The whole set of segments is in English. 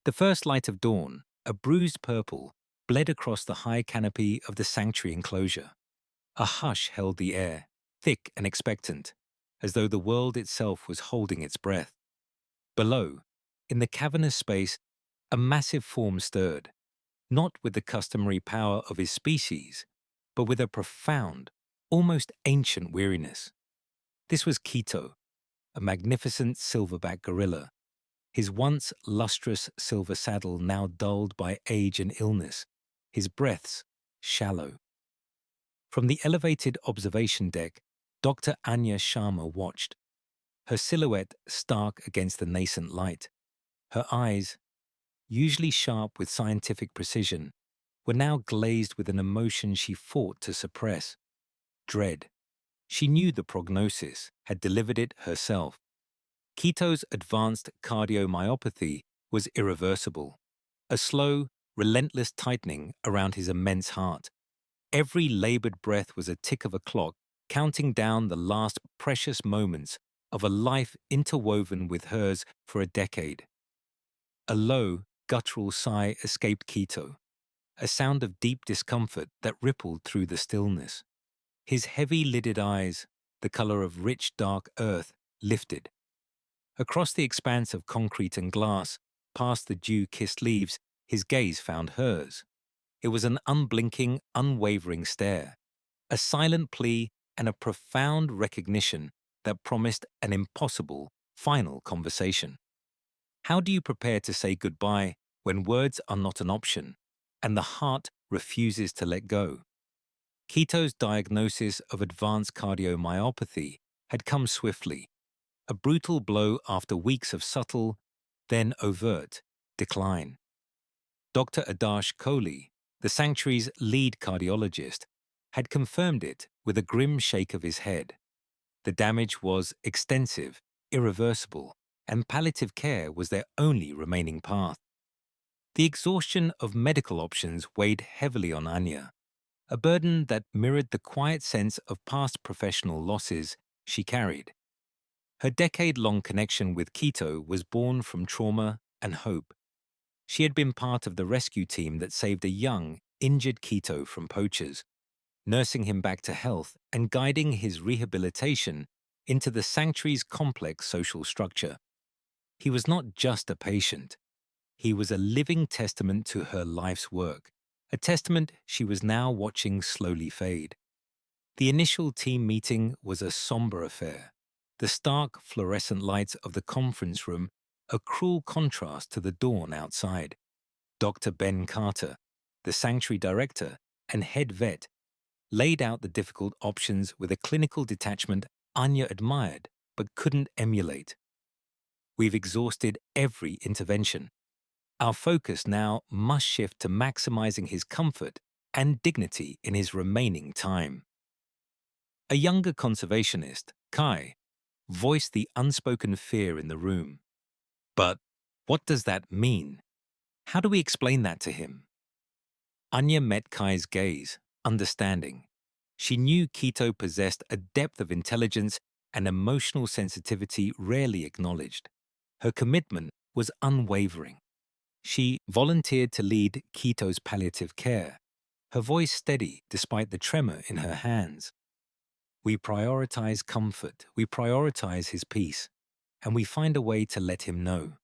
The first light of dawn, a bruised purple, bled across the high canopy of the sanctuary enclosure. A hush held the air, thick and expectant, as though the world itself was holding its breath. Below, in the cavernous space, a massive form stirred, not with the customary power of his species, but with a profound, almost ancient weariness. This was Kito, a magnificent silverback gorilla, his once lustrous silver saddle now dulled by age and illness, his breaths shallow. From the elevated observation deck, Dr. Anya Sharma watched, her silhouette stark against the nascent light. Her eyes, usually sharp with scientific precision, were now glazed with an emotion she fought to suppress: dread. She knew the prognosis, had delivered it herself. Keto's advanced cardiomyopathy was irreversible, a slow, relentless tightening around his immense heart. Every labored breath was a tick of a clock, counting down the last precious moments of a life interwoven with hers for a decade. A low, guttural sigh escaped Keto, a sound of deep discomfort that rippled through the stillness. His heavy-lidded eyes, the color of rich, dark earth, lifted. Across the expanse of concrete and glass, past the dew-kissed leaves, his gaze found hers. It was an unblinking, unwavering stare, a silent plea and a profound recognition that promised an impossible, final conversation. How do you prepare to say goodbye when words are not an option and the heart refuses to let go? Keto's diagnosis of advanced cardiomyopathy had come swiftly, a brutal blow after weeks of subtle, then overt, decline. Dr. Adarsh Kohli, the sanctuary's lead cardiologist, had confirmed it with a grim shake of his head. The damage was extensive, irreversible, and palliative care was their only remaining path. The exhaustion of medical options weighed heavily on Anya, a burden that mirrored the quiet sense of past professional losses she carried. Her decade-long connection with Keto was born from trauma and hope. She had been part of the rescue team that saved a young, injured Keto from poachers, nursing him back to health and guiding his rehabilitation into the sanctuary's complex social structure. He was not just a patient. He was a living testament to her life's work, a testament she was now watching slowly fade. The initial team meeting was a somber affair, the stark fluorescent lights of the conference room a cruel contrast to the dawn outside. Dr. Ben Carter, the sanctuary director and head vet, laid out the difficult options with a clinical detachment Anya admired but couldn't emulate. We've exhausted every intervention. Our focus now must shift to maximizing his comfort and dignity in his remaining time. A younger conservationist, Kai, voiced the unspoken fear in the room. But what does that mean? How do we explain that to him? Anya met Kai's gaze, understanding. She knew Keto possessed a depth of intelligence and emotional sensitivity rarely acknowledged. Her commitment was unwavering. She volunteered to lead Keto's palliative care, her voice steady despite the tremor in her hands. We prioritize comfort, we prioritize his peace, and we find a way to let him know.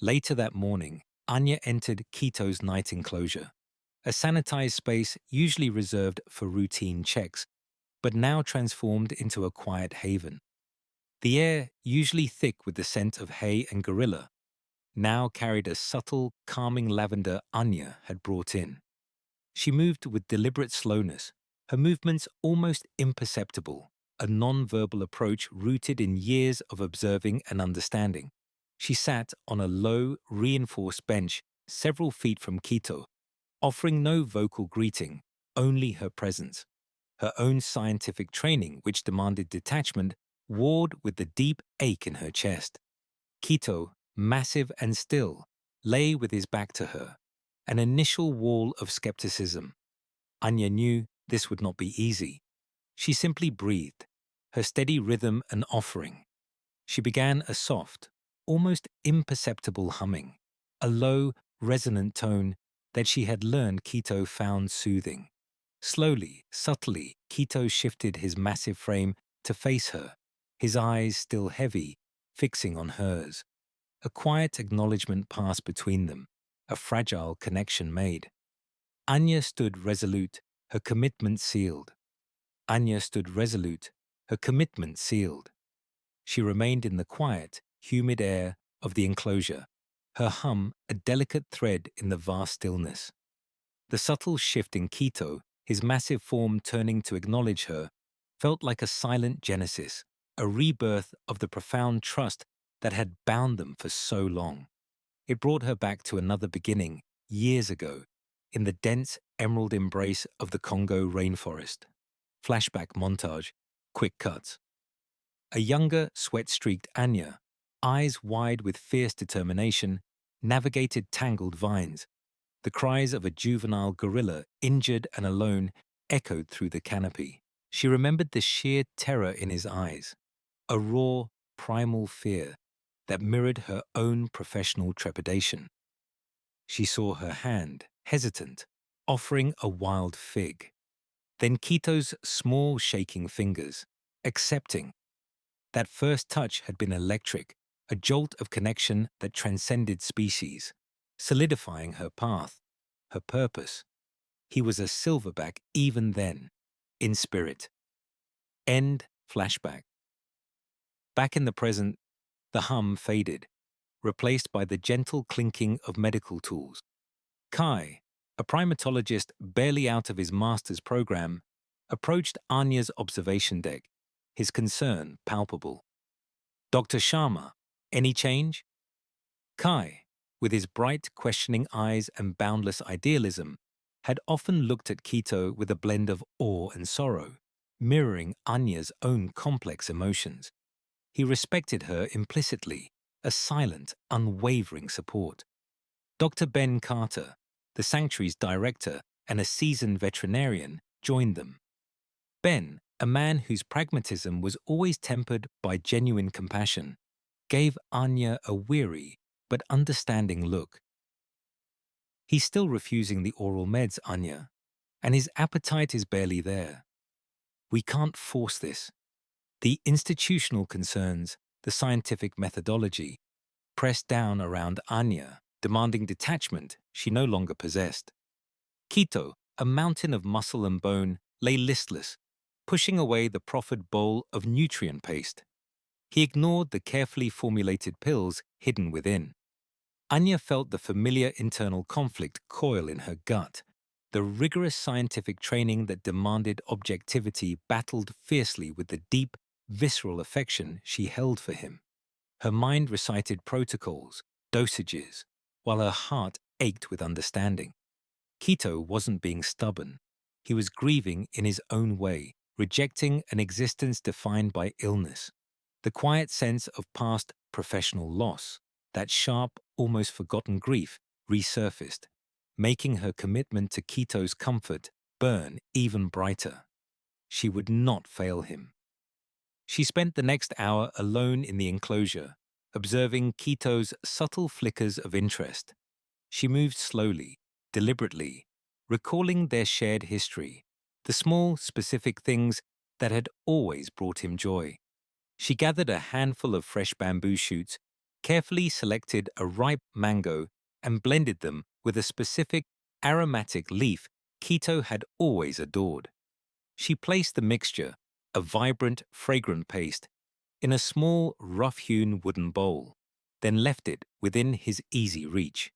Later that morning, Anya entered Keto's night enclosure, a sanitized space usually reserved for routine checks, but now transformed into a quiet haven. The air, usually thick with the scent of hay and gorilla, now carried a subtle, calming lavender Anya had brought in. She moved with deliberate slowness, her movements almost imperceptible, a non-verbal approach rooted in years of observing and understanding. She sat on a low, reinforced bench several feet from Keto, offering no vocal greeting, only her presence. Her own scientific training, which demanded detachment, warred with the deep ache in her chest. Keto, massive and still, lay with his back to her, an initial wall of skepticism. Anya knew this would not be easy. She simply breathed, her steady rhythm an offering. She began a soft, almost imperceptible humming, a low, resonant tone that she had learned Kito found soothing. Slowly, subtly, Kito shifted his massive frame to face her, his eyes still heavy, fixing on hers. A quiet acknowledgement passed between them, a fragile connection made. Anya stood resolute, her commitment sealed. Anya stood resolute, her commitment sealed. She remained in the quiet, humid air of the enclosure, her hum a delicate thread in the vast stillness. The subtle shift in Kito, his massive form turning to acknowledge her, felt like a silent genesis, a rebirth of the profound trust that had bound them for so long. It brought her back to another beginning, years ago, in the dense emerald embrace of the Congo rainforest. Flashback montage, quick cuts. A younger, sweat-streaked Anya, eyes wide with fierce determination, navigated tangled vines. The cries of a juvenile gorilla, injured and alone, echoed through the canopy. She remembered the sheer terror in his eyes, a raw, primal fear that mirrored her own professional trepidation. She saw her hand, hesitant, offering a wild fig. Then Kito's small, shaking fingers, accepting. That first touch had been electric, a jolt of connection that transcended species, solidifying her path, her purpose. He was a silverback even then, in spirit. End flashback. Back in the present, the hum faded, replaced by the gentle clinking of medical tools. Kai, a primatologist barely out of his master's program, approached Anya's observation deck, his concern palpable. Dr. Sharma, any change? Kai, with his bright, questioning eyes and boundless idealism, had often looked at Kito with a blend of awe and sorrow, mirroring Anya's own complex emotions. He respected her implicitly, a silent, unwavering support. Dr. Ben Carter, the sanctuary's director and a seasoned veterinarian, joined them. Ben, a man whose pragmatism was always tempered by genuine compassion, gave Anya a weary but understanding look. He's still refusing the oral meds, Anya, and his appetite is barely there. We can't force this. The institutional concerns, the scientific methodology, pressed down around Anya, demanding detachment she no longer possessed. Kito, a mountain of muscle and bone, lay listless, pushing away the proffered bowl of nutrient paste. He ignored the carefully formulated pills hidden within. Anya felt the familiar internal conflict coil in her gut. The rigorous scientific training that demanded objectivity battled fiercely with the deep, visceral affection she held for him. Her mind recited protocols, dosages, while her heart ached with understanding. Kito wasn't being stubborn. He was grieving in his own way, rejecting an existence defined by illness. The quiet sense of past professional loss, that sharp, almost forgotten grief, resurfaced, making her commitment to Kito's comfort burn even brighter. She would not fail him. She spent the next hour alone in the enclosure, observing Kito's subtle flickers of interest. She moved slowly, deliberately, recalling their shared history, the small, specific things that had always brought him joy. She gathered a handful of fresh bamboo shoots, carefully selected a ripe mango, and blended them with a specific, aromatic leaf Kito had always adored. She placed the mixture, a vibrant, fragrant paste, in a small, rough-hewn wooden bowl, then left it within his easy reach.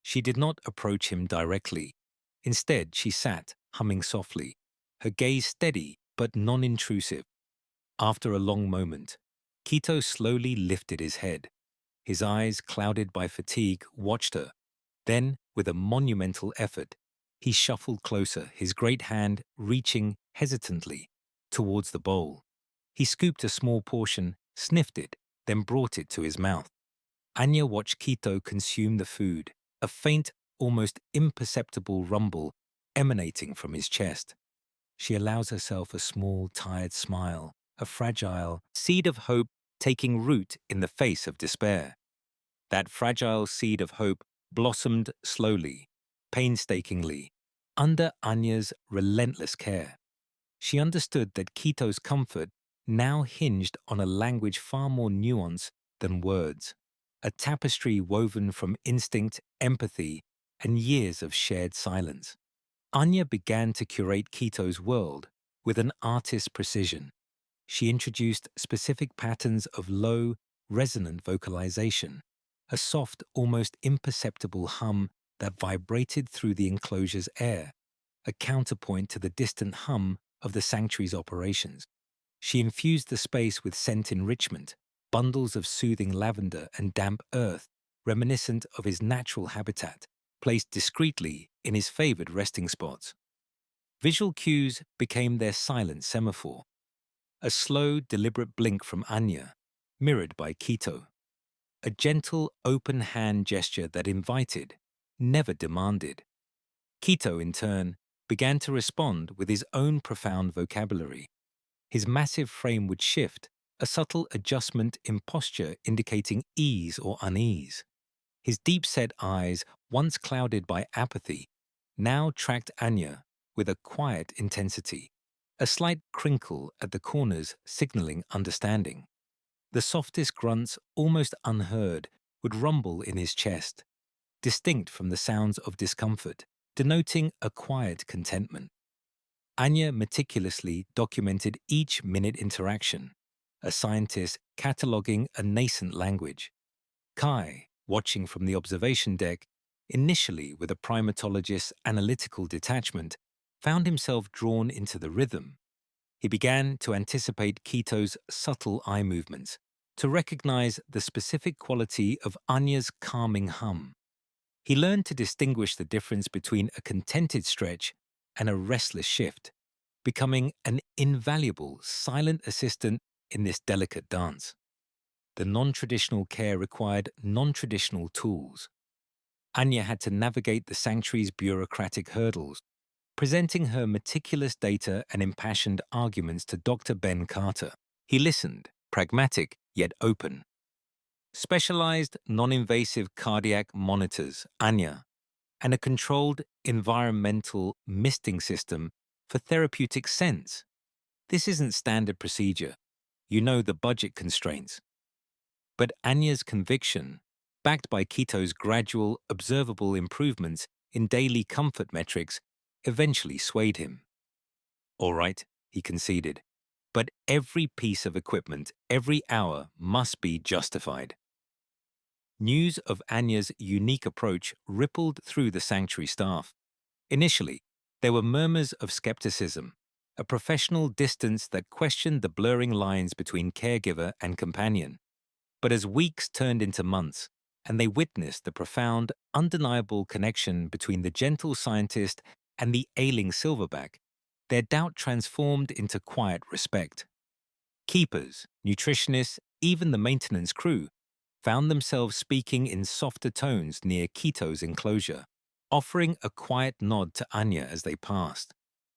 She did not approach him directly. Instead, she sat, humming softly, her gaze steady but non-intrusive. After a long moment, Kito slowly lifted his head. His eyes, clouded by fatigue, watched her. Then, with a monumental effort, he shuffled closer, his great hand reaching hesitantly towards the bowl. He scooped a small portion, sniffed it, then brought it to his mouth. Anya watched Kito consume the food, a faint, almost imperceptible rumble emanating from his chest. She allows herself a small, tired smile, a fragile seed of hope taking root in the face of despair. That fragile seed of hope blossomed slowly, painstakingly, under Anya's relentless care. She understood that Kito's comfort now hinged on a language far more nuanced than words, a tapestry woven from instinct, empathy, and years of shared silence. Anya began to curate Kito's world with an artist's precision. She introduced specific patterns of low, resonant vocalization, a soft, almost imperceptible hum that vibrated through the enclosure's air, a counterpoint to the distant hum of the sanctuary's operations. She infused the space with scent enrichment, bundles of soothing lavender and damp earth, reminiscent of his natural habitat, placed discreetly in his favored resting spots. Visual cues became their silent semaphore, a slow, deliberate blink from Anya, mirrored by Kito, a gentle, open hand gesture that invited, never demanded. Kito, in turn, began to respond with his own profound vocabulary. His massive frame would shift, a subtle adjustment in posture indicating ease or unease. His deep-set eyes, once clouded by apathy, now tracked Anya with a quiet intensity, a slight crinkle at the corners signaling understanding. The softest grunts, almost unheard, would rumble in his chest, distinct from the sounds of discomfort, denoting a quiet contentment. Anya meticulously documented each minute interaction, a scientist cataloging a nascent language. Kai, watching from the observation deck, initially with a primatologist's analytical detachment, found himself drawn into the rhythm. He began to anticipate Kito's subtle eye movements, to recognize the specific quality of Anya's calming hum. He learned to distinguish the difference between a contented stretch and a restless shift, becoming an invaluable silent assistant in this delicate dance. The non-traditional care required non-traditional tools. Anya had to navigate the sanctuary's bureaucratic hurdles, presenting her meticulous data and impassioned arguments to Dr. Ben Carter. He listened, pragmatic yet open. Specialized non-invasive cardiac monitors, Anya, and a controlled environmental misting system for therapeutic sense. This isn't standard procedure. You know the budget constraints. But Anya's conviction, backed by Kito's gradual, observable improvements in daily comfort metrics, eventually swayed him. All right, he conceded, but every piece of equipment, every hour must be justified. News of Anya's unique approach rippled through the sanctuary staff. Initially, there were murmurs of skepticism, a professional distance that questioned the blurring lines between caregiver and companion. But as weeks turned into months, and they witnessed the profound, undeniable connection between the gentle scientist and the ailing silverback, their doubt transformed into quiet respect. Keepers, nutritionists, even the maintenance crew found themselves speaking in softer tones near Kito's enclosure, offering a quiet nod to Anya as they passed.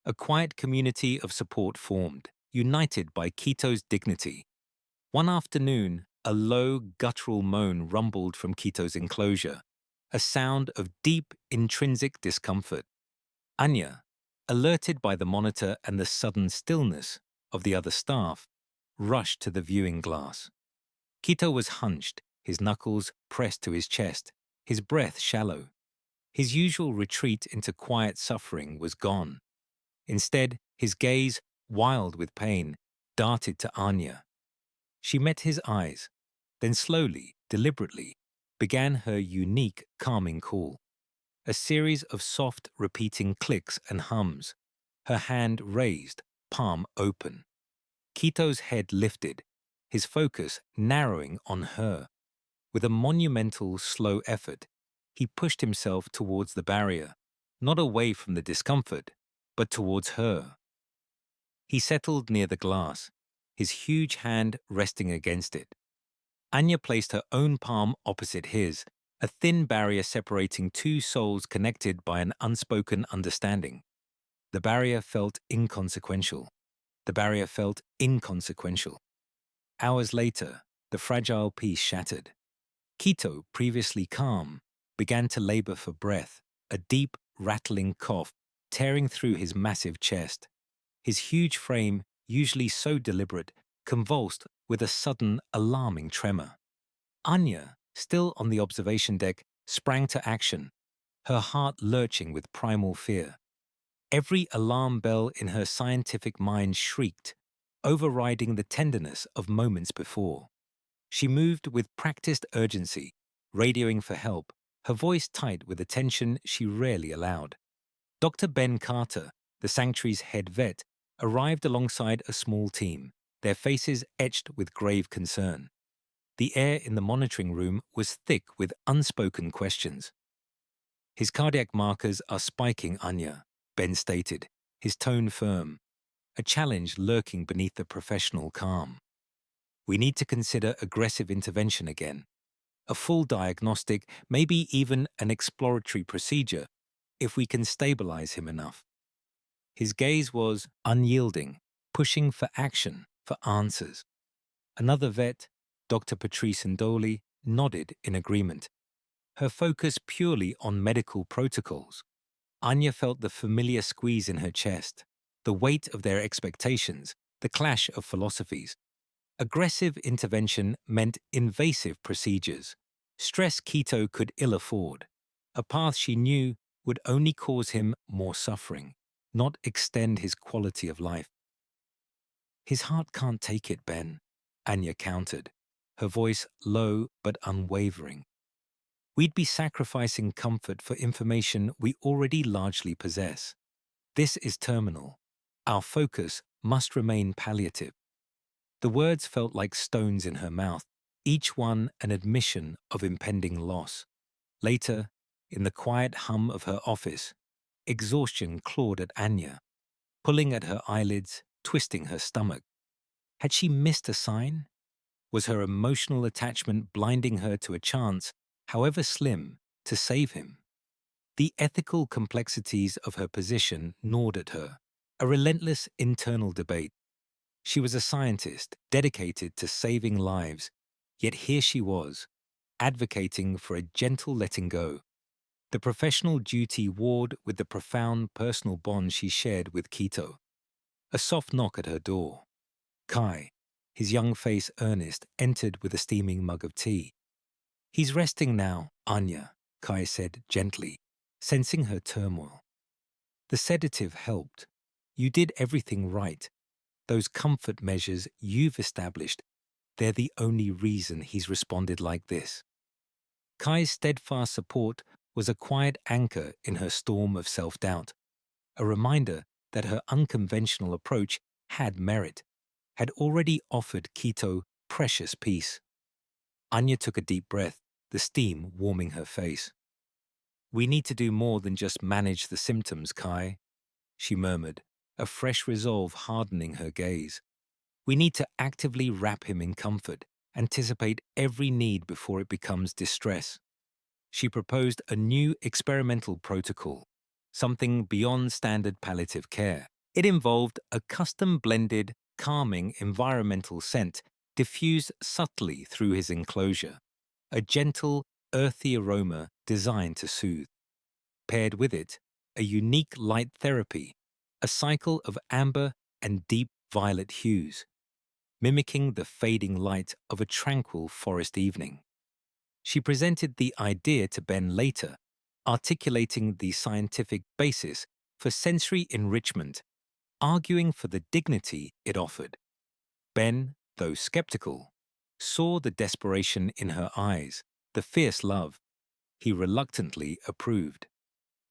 A quiet community of support formed, united by Kito's dignity. One afternoon, a low, guttural moan rumbled from Kito's enclosure, a sound of deep, intrinsic discomfort. Anya, alerted by the monitor and the sudden stillness of the other staff, rushed to the viewing glass. Kito was hunched, his knuckles pressed to his chest, his breath shallow. His usual retreat into quiet suffering was gone. Instead, his gaze, wild with pain, darted to Anya. She met his eyes, then slowly, deliberately, began her unique calming call. A series of soft, repeating clicks and hums, her hand raised, palm open. Kito's head lifted, his focus narrowing on her. With a monumental, slow effort, he pushed himself towards the barrier, not away from the discomfort, but towards her. He settled near the glass, his huge hand resting against it. Anya placed her own palm opposite his, a thin barrier separating two souls connected by an unspoken understanding. The barrier felt inconsequential. The barrier felt inconsequential. Hours later, the fragile piece shattered. Kito, previously calm, began to labor for breath, a deep, rattling cough tearing through his massive chest. His huge frame, usually so deliberate, convulsed with a sudden, alarming tremor. Anya, still on the observation deck, sprang to action, her heart lurching with primal fear. Every alarm bell in her scientific mind shrieked, overriding the tenderness of moments before. She moved with practiced urgency, radioing for help, her voice tight with a tension she rarely allowed. Dr. Ben Carter, the sanctuary's head vet, arrived alongside a small team, their faces etched with grave concern. The air in the monitoring room was thick with unspoken questions. His cardiac markers are spiking, Anya, Ben stated, his tone firm, a challenge lurking beneath the professional calm. We need to consider aggressive intervention again. A full diagnostic, maybe even an exploratory procedure, if we can stabilize him enough. His gaze was unyielding, pushing for action, for answers. Another vet, Dr. Patrice Ndoli, nodded in agreement, her focus purely on medical protocols. Anya felt the familiar squeeze in her chest, the weight of their expectations, the clash of philosophies. Aggressive intervention meant invasive procedures, stress Kito could ill afford, a path she knew would only cause him more suffering, not extend his quality of life. His heart can't take it, Ben, Anya countered, her voice low but unwavering. We'd be sacrificing comfort for information we already largely possess. This is terminal. Our focus must remain palliative. The words felt like stones in her mouth, each one an admission of impending loss. Later, in the quiet hum of her office, exhaustion clawed at Anya, pulling at her eyelids, twisting her stomach. Had she missed a sign? Was her emotional attachment blinding her to a chance, however slim, to save him? The ethical complexities of her position gnawed at her, a relentless internal debate. She was a scientist dedicated to saving lives, yet here she was, advocating for a gentle letting go. The professional duty warred with the profound personal bond she shared with Kito. A soft knock at her door. Kai, his young face earnest, entered with a steaming mug of tea. He's resting now, Anya, Kai said gently, sensing her turmoil. The sedative helped. You did everything right. Those comfort measures you've established, they're the only reason he's responded like this. Kai's steadfast support was a quiet anchor in her storm of self-doubt, a reminder that her unconventional approach had merit, had already offered Kito precious peace. Anya took a deep breath, the steam warming her face. We need to do more than just manage the symptoms, Kai, she murmured, a fresh resolve hardening her gaze. We need to actively wrap him in comfort, anticipate every need before it becomes distress. She proposed a new experimental protocol, something beyond standard palliative care. It involved a custom-blended, calming environmental scent diffused subtly through his enclosure, a gentle, earthy aroma designed to soothe. Paired with it, a unique light therapy, a cycle of amber and deep violet hues, mimicking the fading light of a tranquil forest evening. She presented the idea to Ben later, articulating the scientific basis for sensory enrichment, arguing for the dignity it offered. Ben, though skeptical, saw the desperation in her eyes, the fierce love. He reluctantly approved.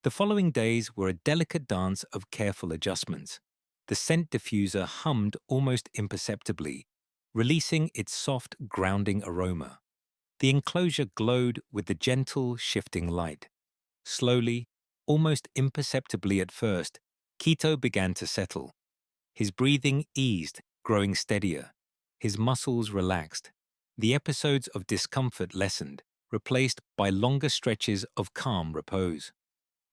The following days were a delicate dance of careful adjustments. The scent diffuser hummed almost imperceptibly, releasing its soft, grounding aroma. The enclosure glowed with the gentle, shifting light. Slowly, almost imperceptibly at first, Kito began to settle. His breathing eased, growing steadier. His muscles relaxed. The episodes of discomfort lessened, replaced by longer stretches of calm repose.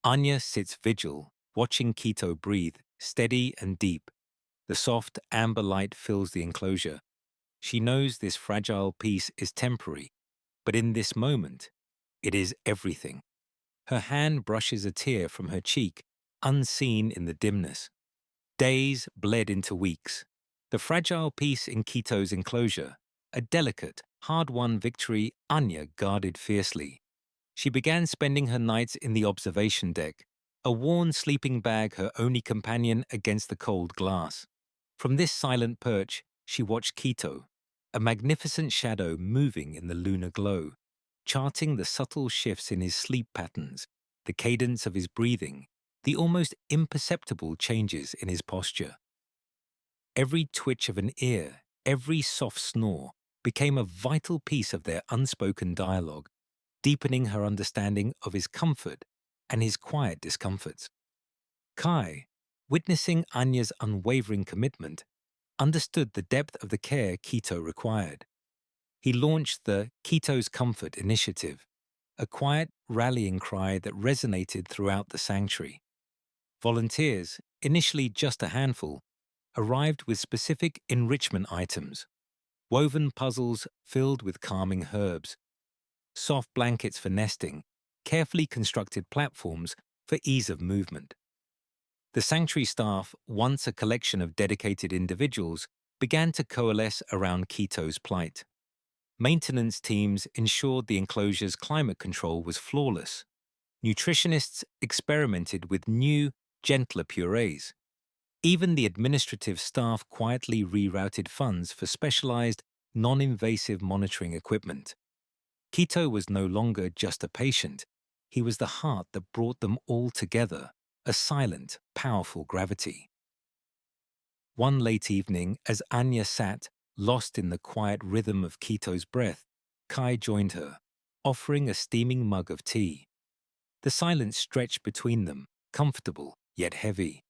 Anya sits vigil, watching Kito breathe, steady and deep. The soft, amber light fills the enclosure. She knows this fragile piece is temporary, but in this moment, It is everything. Her hand brushes a tear from her cheek, unseen in the dimness. Days bled into weeks. The fragile piece in Kito's enclosure, a delicate, hard-won victory Anya guarded fiercely. She began spending her nights in the observation deck, a worn sleeping bag her only companion against the cold glass. From this silent perch, she watched Kito, a magnificent shadow moving in the lunar glow, charting the subtle shifts in his sleep patterns, the cadence of his breathing, the almost imperceptible changes in his posture. Every twitch of an ear, every soft snore, became a vital piece of their unspoken dialogue, deepening her understanding of his comfort and his quiet discomforts. Kai, witnessing Anya's unwavering commitment, understood the depth of the care Kito required. He launched the Kito's Comfort initiative, a quiet rallying cry that resonated throughout the sanctuary. Volunteers, initially just a handful, arrived with specific enrichment items, woven puzzles filled with calming herbs, soft blankets for nesting, carefully constructed platforms for ease of movement. The sanctuary staff, once a collection of dedicated individuals, began to coalesce around Kito's plight. Maintenance teams ensured the enclosure's climate control was flawless. Nutritionists experimented with new, gentler purees. Even the administrative staff quietly rerouted funds for specialized, non-invasive monitoring equipment. Kito was no longer just a patient. He was the heart that brought them all together, a silent, powerful gravity. One late evening, as Anya sat, lost in the quiet rhythm of Kito's breath, Kai joined her, offering a steaming mug of tea. The silence stretched between them, comfortable yet heavy.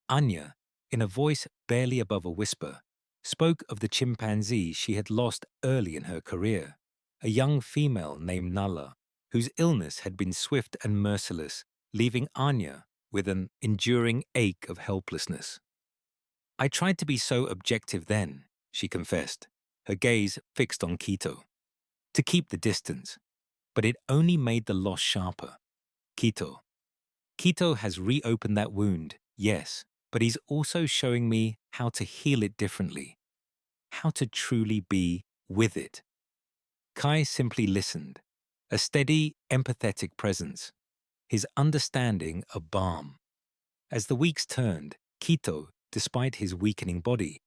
Anya, in a voice barely above a whisper, spoke of the chimpanzee she had lost early in her career, a young female named Nala, whose illness had been swift and merciless, leaving Anya with an enduring ache of helplessness. I tried to be so objective then, she confessed, her gaze fixed on Kito, to keep the distance, but it only made the loss sharper. Kito has reopened that wound, yes, but he's also showing me how to heal it differently, how to truly be with it. Kai simply listened, a steady, empathetic presence, his understanding a balm. As the weeks turned, Kito, despite his weakening body,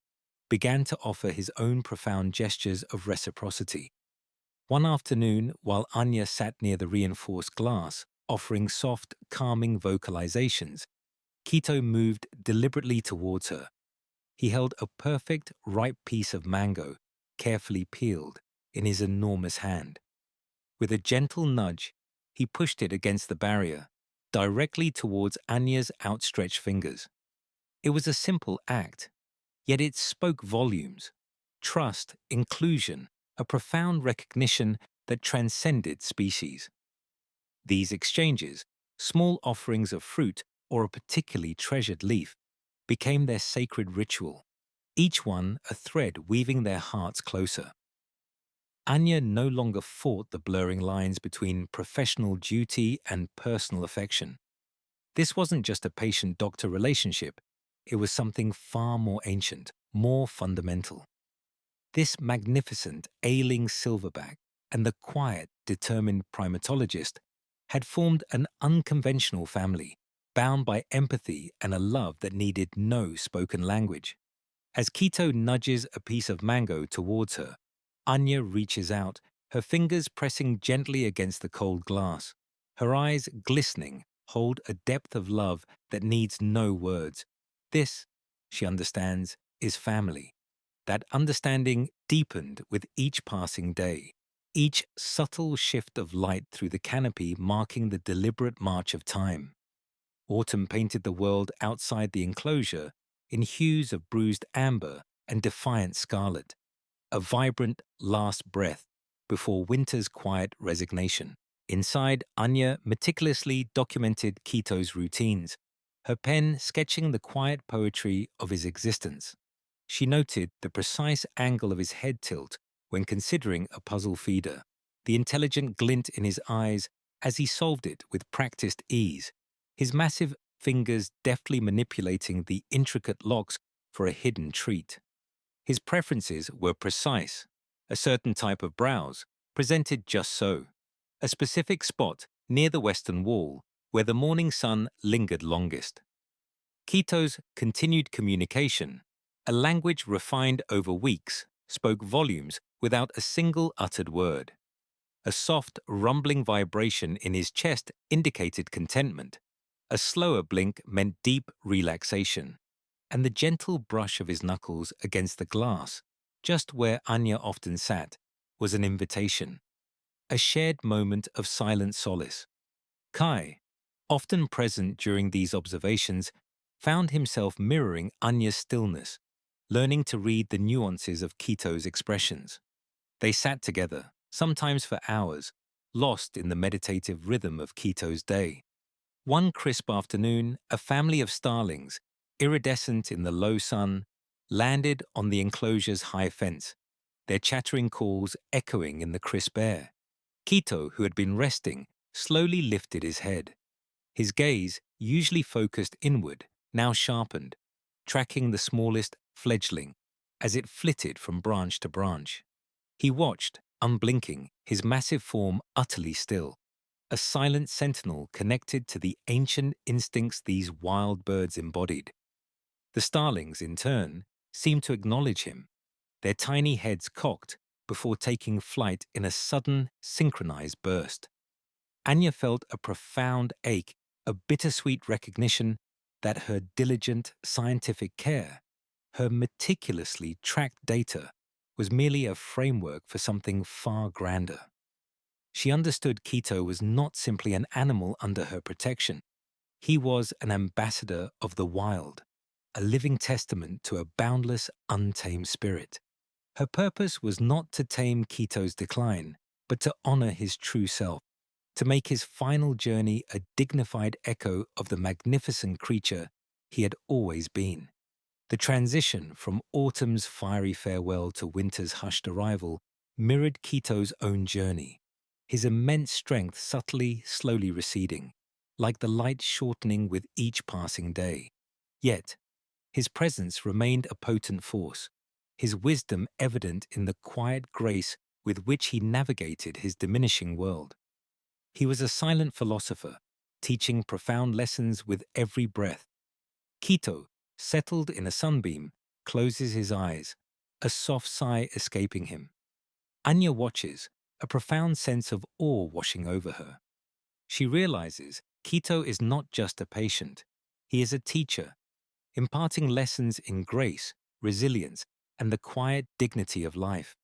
began to offer his own profound gestures of reciprocity. One afternoon, while Anya sat near the reinforced glass, offering soft, calming vocalizations, Kito moved deliberately towards her. He held a perfect, ripe piece of mango, carefully peeled, in his enormous hand. With a gentle nudge, he pushed it against the barrier, directly towards Anya's outstretched fingers. It was a simple act, yet it spoke volumes. Trust, inclusion, a profound recognition that transcended species. These exchanges, small offerings of fruit or a particularly treasured leaf, became their sacred ritual, each one a thread weaving their hearts closer. Anya no longer fought the blurring lines between professional duty and personal affection. This wasn't just a patient-doctor relationship, it was something far more ancient, more fundamental. This magnificent, ailing silverback and the quiet, determined primatologist had formed an unconventional family, bound by empathy and a love that needed no spoken language. As Kito nudges a piece of mango towards her, Anya reaches out, her fingers pressing gently against the cold glass. Her eyes, glistening, hold a depth of love that needs no words. This, she understands, is family. That understanding deepened with each passing day, each subtle shift of light through the canopy marking the deliberate march of time. Autumn painted the world outside the enclosure in hues of bruised amber and defiant scarlet, a vibrant last breath before winter's quiet resignation. Inside, Anya meticulously documented Kito's routines, her pen sketching the quiet poetry of his existence. She noted the precise angle of his head tilt when considering a puzzle feeder, the intelligent glint in his eyes as he solved it with practiced ease, his massive fingers deftly manipulating the intricate locks for a hidden treat. His preferences were precise. A certain type of browse, presented just so. A specific spot near the western wall where the morning sun lingered longest. Kito's continued communication, a language refined over weeks, spoke volumes without a single uttered word. A soft, rumbling vibration in his chest indicated contentment. A slower blink meant deep relaxation. And the gentle brush of his knuckles against the glass, just where Anya often sat, was an invitation. A shared moment of silent solace. Kai, often present during these observations, found himself mirroring Anya's stillness, learning to read the nuances of Kito's expressions. They sat together, sometimes for hours, lost in the meditative rhythm of Kito's day. One crisp afternoon, a family of starlings, iridescent in the low sun, landed on the enclosure's high fence, their chattering calls echoing in the crisp air. Kito, who had been resting, slowly lifted his head. His gaze, usually focused inward, now sharpened, tracking the smallest fledgling as it flitted from branch to branch. He watched, unblinking, his massive form utterly still, a silent sentinel connected to the ancient instincts these wild birds embodied. The starlings, in turn, seemed to acknowledge him, their tiny heads cocked before taking flight in a sudden, synchronized burst. Anya felt a profound ache, a bittersweet recognition that her diligent scientific care, her meticulously tracked data, was merely a framework for something far grander. She understood Kito was not simply an animal under her protection. He was an ambassador of the wild, a living testament to a boundless, untamed spirit. Her purpose was not to tame Kito's decline, but to honor his true self, to make his final journey a dignified echo of the magnificent creature he had always been. The transition from autumn's fiery farewell to winter's hushed arrival mirrored Kito's own journey, his immense strength subtly, slowly receding, like the light shortening with each passing day. Yet, his presence remained a potent force, his wisdom evident in the quiet grace with which he navigated his diminishing world. He was a silent philosopher, teaching profound lessons with every breath. Kito, settled in a sunbeam, closes his eyes, a soft sigh escaping him. Anya watches, a profound sense of awe washing over her. She realizes Kito is not just a patient, he is a teacher, imparting lessons in grace, resilience, and the quiet dignity of life.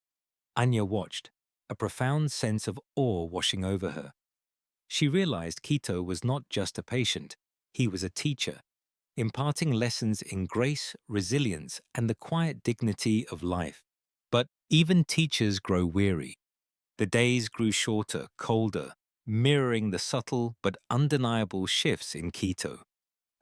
Anya watched, a profound sense of awe washing over her. She realized Kito was not just a patient, he was a teacher, imparting lessons in grace, resilience, and the quiet dignity of life. But even teachers grow weary. The days grew shorter, colder, mirroring the subtle but undeniable shifts in Kito.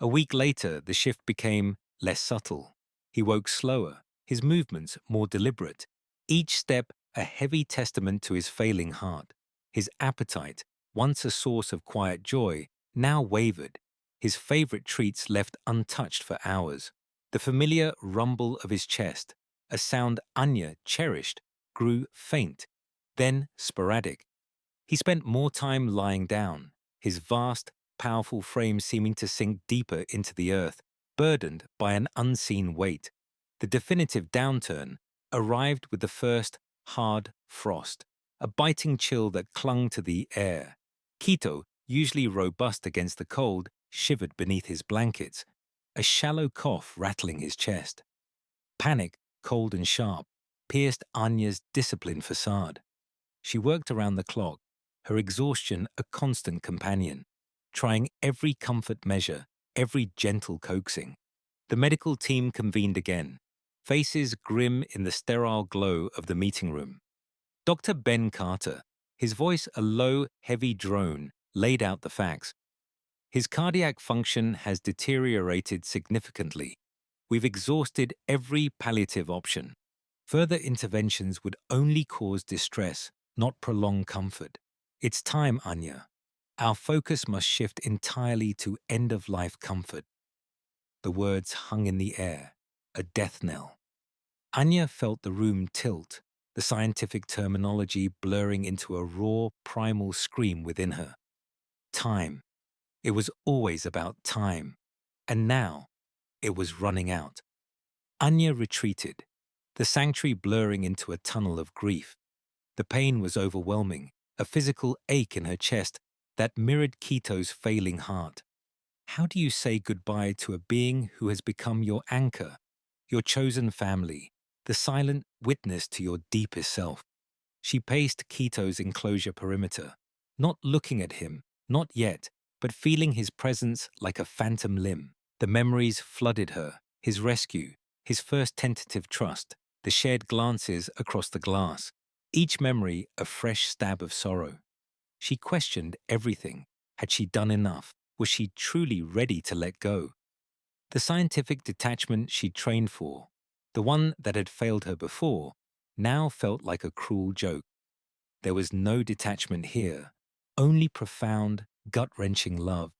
A week later, the shift became less subtle. He woke slower, his movements more deliberate, each step a heavy testament to his failing heart. His appetite, once a source of quiet joy, now wavered, his favorite treats left untouched for hours. The familiar rumble of his chest, a sound Anya cherished, grew faint, then sporadic. He spent more time lying down, his vast, powerful frame seeming to sink deeper into the earth, burdened by an unseen weight. The definitive downturn arrived with the first hard frost, a biting chill that clung to the air. Kito, usually robust against the cold, shivered beneath his blankets, a shallow cough rattling his chest. Panic, cold and sharp, pierced Anya's disciplined facade. She worked around the clock, her exhaustion a constant companion, trying every comfort measure, every gentle coaxing. The medical team convened again, faces grim in the sterile glow of the meeting room. Dr. Ben Carter, his voice a low, heavy drone, laid out the facts. His cardiac function has deteriorated significantly. We've exhausted every palliative option. Further interventions would only cause distress, not prolonged comfort. It's time, Anya. Our focus must shift entirely to end-of-life comfort. The words hung in the air, a death knell. Anya felt the room tilt, the scientific terminology blurring into a raw, primal scream within her. Time. It was always about time. And now, it was running out. Anya retreated, the sanctuary blurring into a tunnel of grief. The pain was overwhelming, a physical ache in her chest that mirrored Kito's failing heart. How do you say goodbye to a being who has become your anchor, your chosen family, the silent witness to your deepest self? She paced Kito's enclosure perimeter, not looking at him, not yet, but feeling his presence like a phantom limb. The memories flooded her, his rescue, his first tentative trust, the shared glances across the glass, each memory a fresh stab of sorrow. She questioned everything. Had she done enough? Was she truly ready to let go? The scientific detachment she'd trained for, the one that had failed her before, now felt like a cruel joke. There was no detachment here, only profound, gut-wrenching love.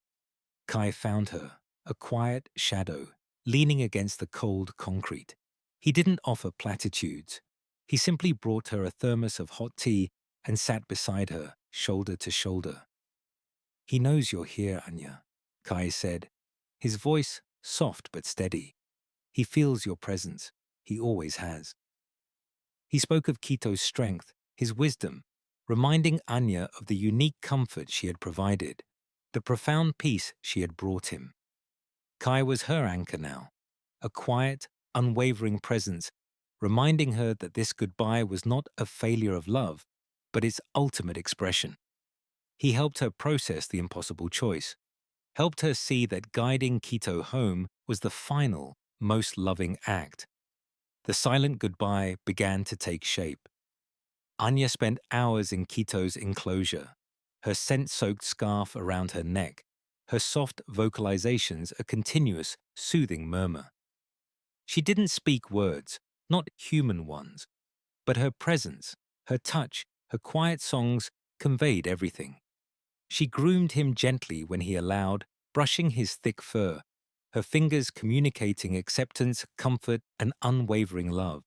Kai found her, a quiet shadow, leaning against the cold concrete. He didn't offer platitudes. He simply brought her a thermos of hot tea and sat beside her, shoulder to shoulder. "He knows you're here, Anya," Kai said, his voice soft but steady. "He feels your presence. He always has." He spoke of Kito's strength, his wisdom, reminding Anya of the unique comfort she had provided, the profound peace she had brought him. Kai was her anchor now, a quiet, unwavering presence, reminding her that this goodbye was not a failure of love, but its ultimate expression. He helped her process the impossible choice, helped her see that guiding Kito home was the final, most loving act. The silent goodbye began to take shape. Anya spent hours in Kito's enclosure, her scent-soaked scarf around her neck, her soft vocalizations a continuous, soothing murmur. She didn't speak words, not human ones, but her presence, her touch, her quiet songs conveyed everything. She groomed him gently when he allowed, brushing his thick fur, her fingers communicating acceptance, comfort, and unwavering love.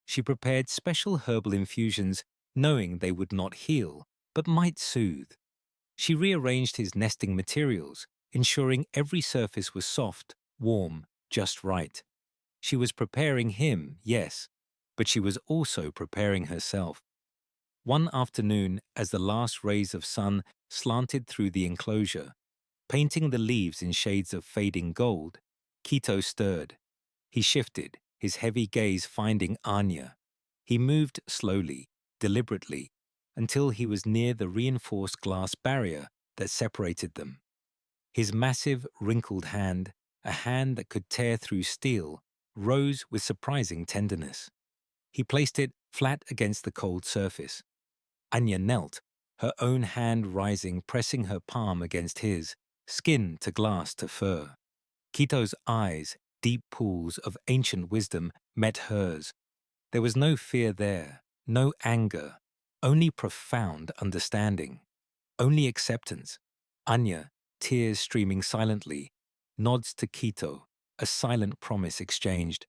She prepared special herbal infusions, knowing they would not heal, but might soothe. She rearranged his nesting materials, ensuring every surface was soft, warm, just right. She was preparing him, yes, but she was also preparing herself. One afternoon, as the last rays of sun slanted through the enclosure, painting the leaves in shades of fading gold, Kito stirred. He shifted, his heavy gaze finding Anya. He moved slowly, deliberately, until he was near the reinforced glass barrier that separated them. His massive, wrinkled hand, a hand that could tear through steel, rose with surprising tenderness. He placed it flat against the cold surface. Anya knelt, her own hand rising, pressing her palm against his, skin to glass to fur. Kito's eyes, deep pools of ancient wisdom, met hers. There was no fear there, no anger, only profound understanding, only acceptance. Anya, tears streaming silently, nods to Kito, a silent promise exchanged.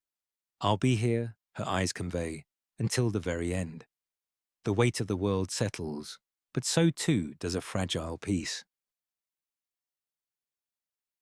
"I'll be here," her eyes convey, "until the very end." The weight of the world settles, but so too does a fragile peace.